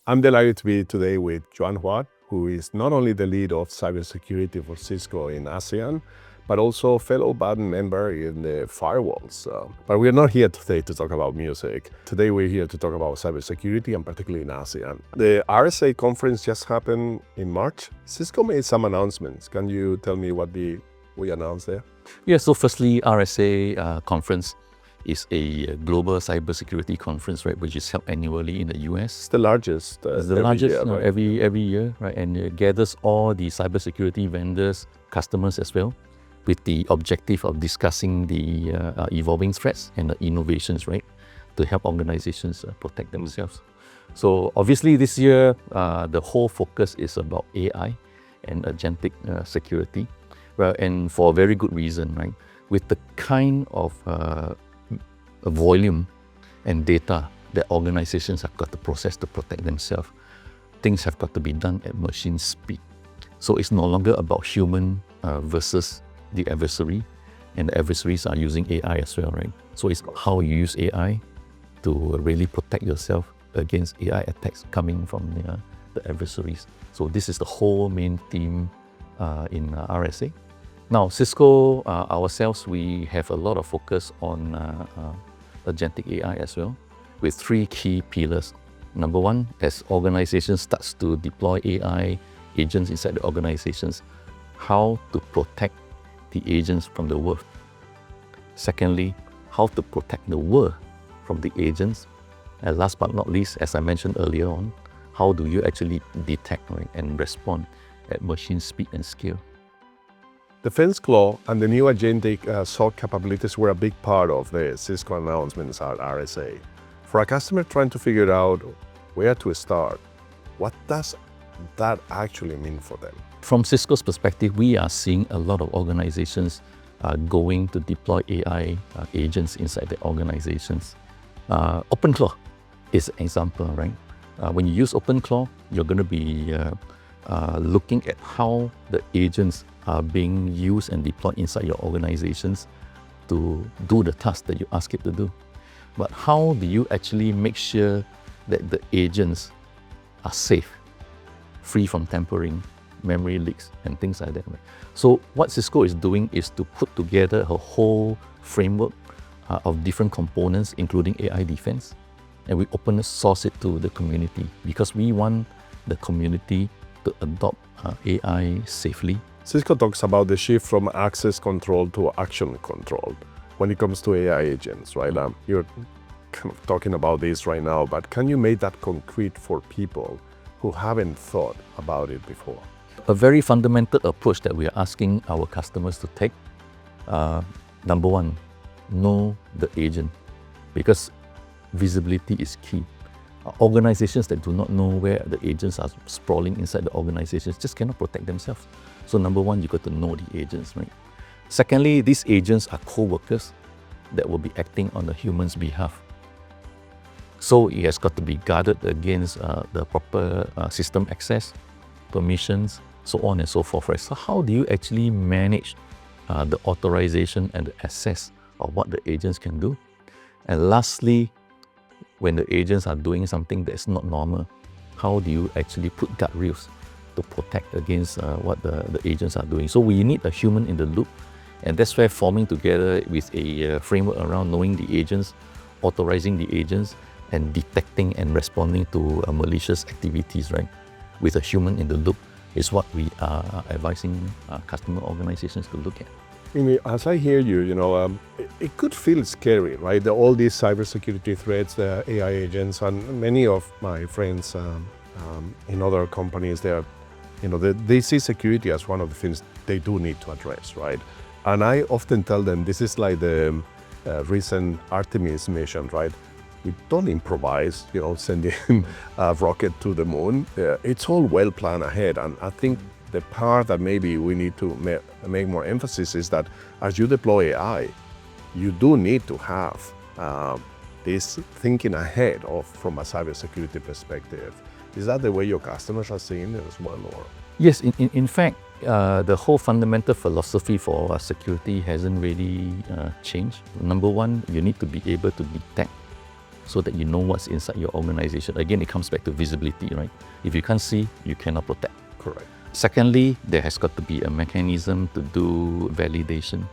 I'm delighted to be today with Juan Huat, who is not only the lead of cybersecurity for Cisco in ASEAN, but also a fellow band member in the firewalls. But we're not here today to talk about music. Today we're here to talk about cybersecurity, and particularly in ASEAN. The RSA Conference just happened in March. Cisco made some announcements. Can you tell me what we announced there? Yeah, so firstly, RSA Conference is a global cybersecurity conference, right, which is held annually in the US. It's the largest. It's the largest every year, right, and it gathers all the cybersecurity vendors, customers as well, with the objective of discussing the evolving threats and the innovations, right, to help organizations protect themselves. So obviously this year, the whole focus is about AI and agentic security, well, and for a very good reason, right? With the kind of volume and data that organizations have got to process to protect themselves, things have got to be done at machine speed. So it's no longer about human versus the adversary, and the adversaries are using AI as well, right? So it's how you use AI to really protect yourself against AI attacks coming from the adversaries. So this is the whole main theme in RSA. Now, Cisco ourselves, we have a lot of focus on Agentic AI as well, with three key pillars. Number one, as organizations starts to deploy AI agents inside the organizations, how to protect the agents from the world. Secondly, how to protect the world from the agents. And last but not least, as I mentioned earlier on, how do you actually detect, right, and respond at machine speed and scale? The OpenClaw and the new agentic SOC capabilities were a big part of the Cisco announcements at RSA. For a customer trying to figure out where to start, what does that actually mean for them? From Cisco's perspective, we are seeing a lot of organizations going to deploy AI agents inside the organizations. OpenClaw is an example, right? When you use OpenClaw, you're going to be looking at how the agents are being used and deployed inside your organizations to do the task that you ask it to do. But how do you actually make sure that the agents are safe, free from tampering, memory leaks, and things like that? So what Cisco is doing is to put together a whole framework of different components, including AI defense, and we open source it to the community because we want the community to adopt AI safely. Cisco talks about the shift from access control to action control when it comes to AI agents, right? You're kind of talking about this right now, but can you make that concrete for people who haven't thought about it before? A very fundamental approach that we are asking our customers to take. Number one, know the agent, because visibility is key. Organizations that do not know where the agents are sprawling inside the organizations just cannot protect themselves. So number one, you got to know the agents, right? Secondly, these agents are co-workers that will be acting on the human's behalf. So it has got to be guarded against the proper system access, permissions, so on and so forth, right? So how do you actually manage the authorization and the access of what the agents can do? And lastly, when the agents are doing something that's not normal, how do you actually put guardrails to protect against what the agents are doing? So we need a human in the loop, and that's where forming together with a framework around knowing the agents, authorizing the agents, and detecting and responding to malicious activities, right, with a human in the loop is what we are advising customer organizations to look at. As I hear you, it could feel scary, right? All these cybersecurity threats, the AI agents, and many of my friends in other companies, they see security as one of the things they do need to address, right? And I often tell them this is like the recent Artemis mission, right? We don't improvise, sending a rocket to the moon. It's all well planned ahead, and I think the part that maybe we need to make more emphasis is that as you deploy AI, you do need to have this thinking ahead from a cybersecurity perspective. Is that the way your customers are seeing it as well? Or? Yes, in fact, the whole fundamental philosophy for security hasn't really changed. Number one, you need to be able to detect so that you know what's inside your organization. Again, it comes back to visibility, right? If you can't see, you cannot protect. Correct. Secondly, there has got to be a mechanism to do validation.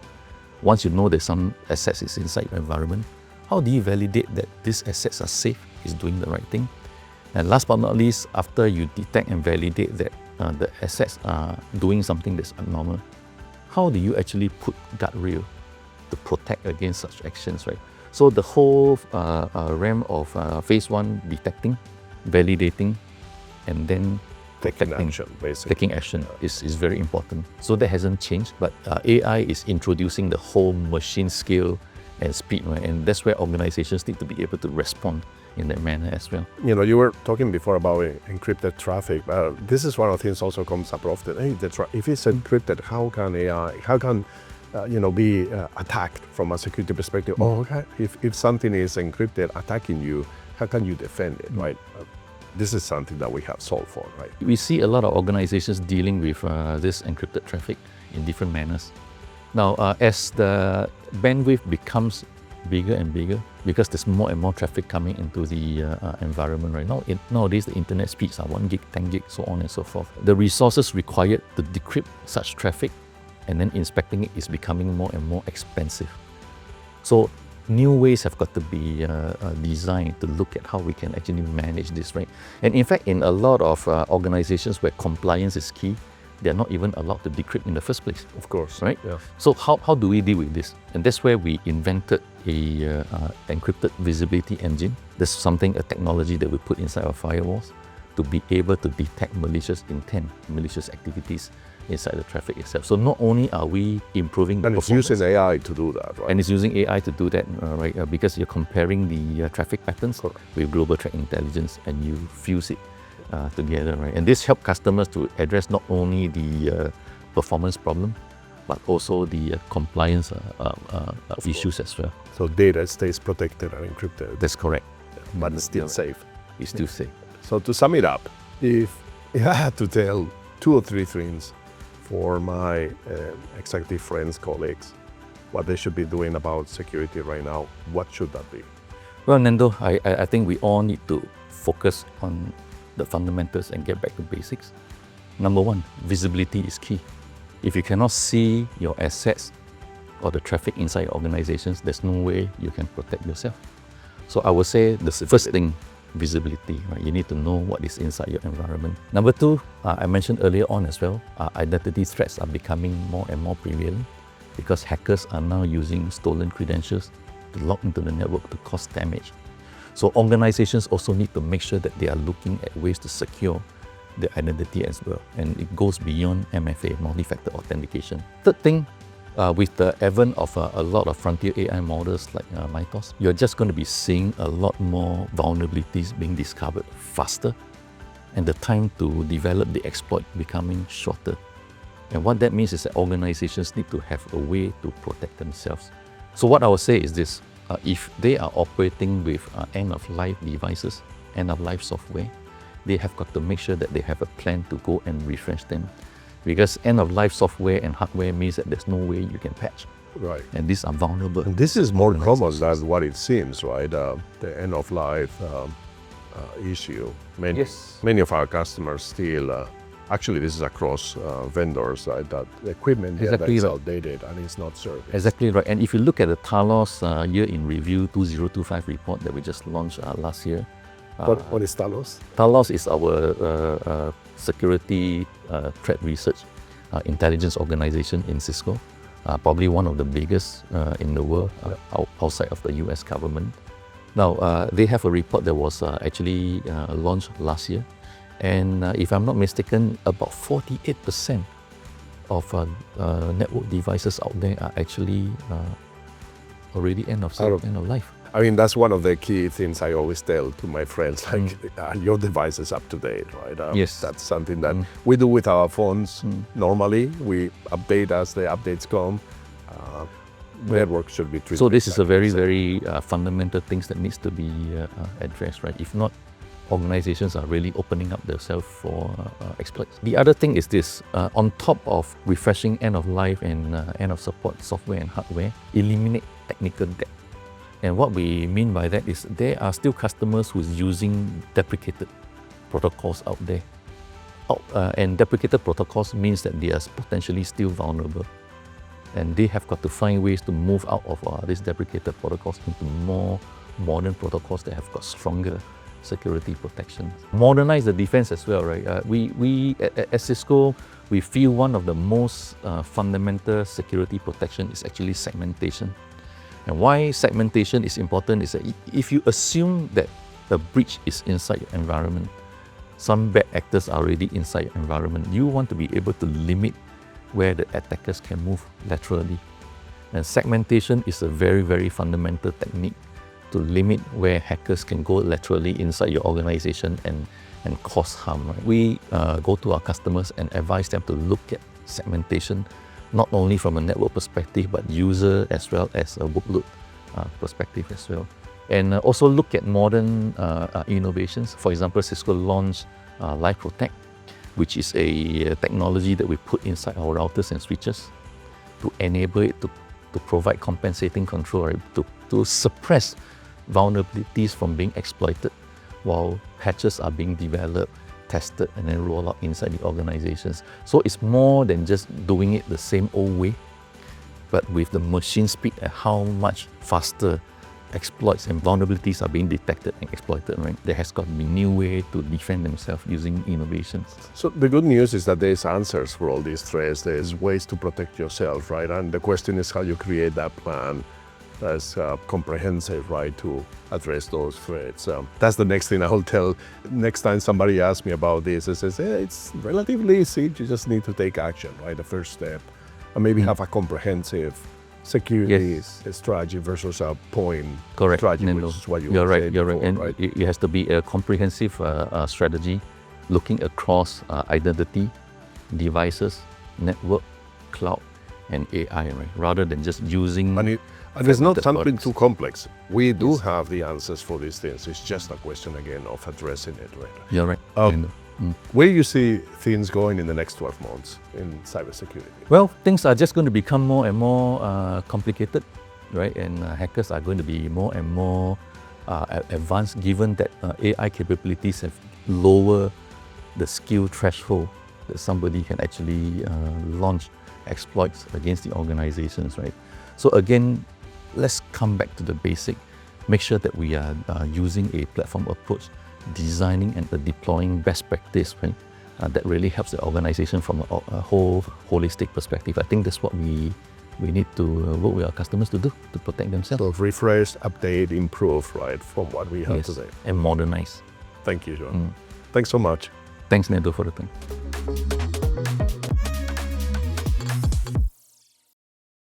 Once you know that some assets is inside your environment, how do you validate that these assets are safe, is doing the right thing? And last but not least, after you detect and validate that the assets are doing something that's abnormal, how do you actually put guardrail to protect against such actions, right? So the whole realm of phase one, detecting, validating, and then Taking action, basically. taking action is very important. So that hasn't changed, but AI is introducing the whole machine scale and speed, right? And that's where organizations need to be able to respond in that manner as well. You know, you were talking before about encrypted traffic. This is one of the things also comes up often. Hey, if it's encrypted, how can AI, be attacked from a security perspective? Oh, okay. If something is encrypted attacking you, how can you defend it, right? This is something that we have solved for, right? We see a lot of organizations dealing with this encrypted traffic in different manners. Now, as the bandwidth becomes bigger and bigger, because there's more and more traffic coming into the environment right now. Nowadays, the internet speeds are 1 gig, 10 gig, so on and so forth. The resources required to decrypt such traffic and then inspecting it is becoming more and more expensive. So new ways have got to be designed to look at how we can actually manage this, right? And in fact, in a lot of organizations where compliance is key, they're not even allowed to decrypt in the first place. Of course. Right? Yeah. So how do we deal with this? And that's where we invented a encrypted visibility engine. That's a technology that we put inside our firewalls to be able to detect malicious intent, malicious activities inside the traffic itself. So not only are we improving the And it's performance, using AI to do that, right? and it's using AI to do that, right? Because you're comparing the traffic patterns Correct. with global threat intelligence and you fuse it together, right? And this helps customers to address not only the performance problem, but also the compliance issues as well. So data stays protected and encrypted, That's correct. but it's still safe. It's still safe. So to sum it up, if I had to tell 2 or 3 things for my executive friends, colleagues, what they should be doing about security right now, what should that be? Well, Nando, I think we all need to focus on the fundamentals and get back to basics. Number one, visibility is key. If you cannot see your assets or the traffic inside your organizations, there's no way you can protect yourself. So I would say the first thing, visibility, right? You need to know what is inside your environment. Number two, I mentioned earlier on as well, identity threats are becoming more and more prevalent because hackers are now using stolen credentials to log into the network to cause damage. So organizations also need to make sure that they are looking at ways to secure their identity as well. And it goes beyond MFA, multi-factor authentication. Third thing, with the advent of a lot of frontier AI models like Mythos, you're just going to be seeing a lot more vulnerabilities being discovered faster and the time to develop the exploit becoming shorter. And what that means is that organizations need to have a way to protect themselves. So what I would say is this, if they are operating with end-of-life devices, end-of-life software, they have got to make sure that they have a plan to go and refresh them. Because end-of-life software and hardware means that there's no way you can patch. Right. And these are vulnerable. And this is more common than what it seems, right? The end-of-life issue. Many of our customers still, actually this is across vendors, right? That equipment Exactly that's right. outdated and it's not serviced. Exactly right. And if you look at the Talos Year in Review 2025 report that we just launched last year. What is Talos? Talos is our security threat research intelligence organization in Cisco, probably one of the biggest in the world outside of the US government. Now, they have a report that was actually launched last year. And if I'm not mistaken, about 48% of network devices out there are actually already end of life. I mean, that's one of the key things I always tell to my friends, like, your device is up to date, right? Yes. That's something that we do with our phones. Normally, we update as the updates come. Network should be treated. So this is a very, exactly very fundamental things that needs to be addressed, right? If not, organizations are really opening up themselves for exploits. The other thing is this, on top of refreshing end of life and end of support software and hardware, eliminate technical debt. And what we mean by that is there are still customers who's using deprecated protocols out there. And deprecated protocols means that they are potentially still vulnerable. And they have got to find ways to move out of these deprecated protocols into more modern protocols that have got stronger security protections. Modernize the defense as well, right? We at Cisco, we feel one of the most fundamental security protection is actually segmentation. And why segmentation is important is that if you assume that the breach is inside your environment, some bad actors are already inside your environment, you want to be able to limit where the attackers can move laterally. And segmentation is a very, very fundamental technique to limit where hackers can go laterally inside your organization and cause harm. Right? We go to our customers and advise them to look at segmentation, not only from a network perspective, but user as well as a workload perspective as well. And also look at modern innovations. For example, Cisco launched Live Protect, which is a technology that we put inside our routers and switches to enable it to provide compensating control, right? to suppress vulnerabilities from being exploited while patches are being developed, tested, and then rolled out inside the organizations. So it's more than just doing it the same old way, but with the machine speed and how much faster exploits and vulnerabilities are being detected and exploited, right? There has got to be new way to defend themselves using innovations. So the good news is that there's answers for all these threats. There's ways to protect yourself, right? And the question is how you create that plan that's comprehensive, right, to address those threats. That's the next thing I'll tell. Next time somebody asks me about this, I say, it's relatively easy. You just need to take action, right? The first step, and maybe have a comprehensive security strategy versus a point strategy, Nando. which is what you're right. before, And right? it has to be a comprehensive strategy, looking across identity, devices, network, cloud, and AI, right? Rather than just using. And it's not something too complex. We do have the answers for these things. It's just a question again of addressing it, right? You're right. Where do you see things going in the next 12 months in cybersecurity? Well, things are just going to become more and more complicated, right? And hackers are going to be more and more advanced, given that AI capabilities have lowered the skill threshold that somebody can actually launch exploits against the organizations, right? So again, let's come back to the basic. Make sure that we are using a platform approach, designing and deploying best practice, right? That really helps the organization from a whole holistic perspective. I think that's what we need to work with our customers to do to protect themselves. So refresh, update, improve, right, from what we have today. And modernize. Thank you, Juan. Thanks so much. Thanks, Nando, for the time.